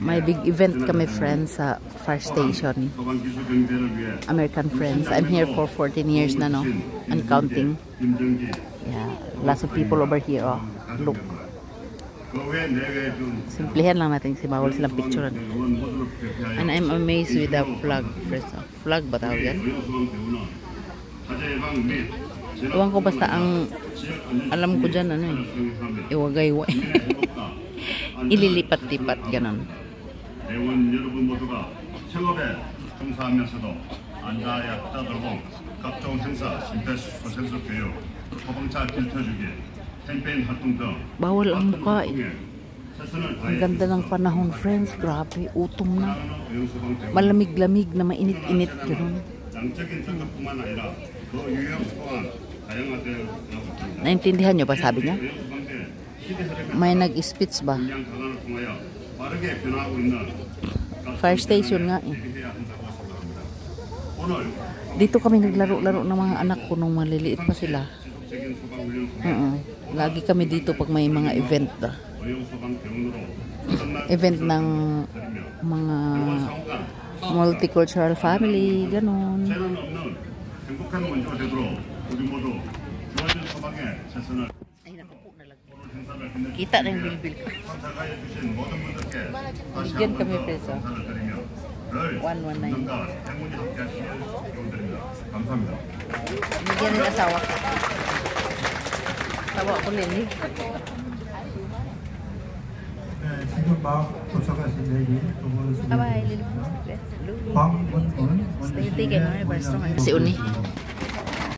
May big event kami friends sa Far Station. American friends. I'm here for 14 years na, no? And counting. Yeah, lots of people over here. Oh, look. Simplihan lang natin si bawal silang picture. And I'm amazed with the flag. Flag ba tawag yan? Iwan ko basta ang alam ko dyan ano eh. Iwagay-way. Ililipat-lipat ganon. Bawal ang mukha eh. Ang ganda ng panahon friends. Grabe, utom na. Malamig-lamig na mainit-init ganon. Naintindihan nyo ba sabi niya? May nag-speech ba? Fire station nga eh. Dito kami naglaro-laro ng mga anak ko nung maliliit pa sila. Lagi kami dito pag may mga event. Event ng mga multicultural family, ganon. Kita na yung bilbil ko. Bigyan kami peso. 119. Bigyan ng asawa ko. Tawa ko Lenny. 지금 막 도착하신 내리 두 분을 Bye-bye, Lily. Stay taken, right? Basta nga. Si Uni.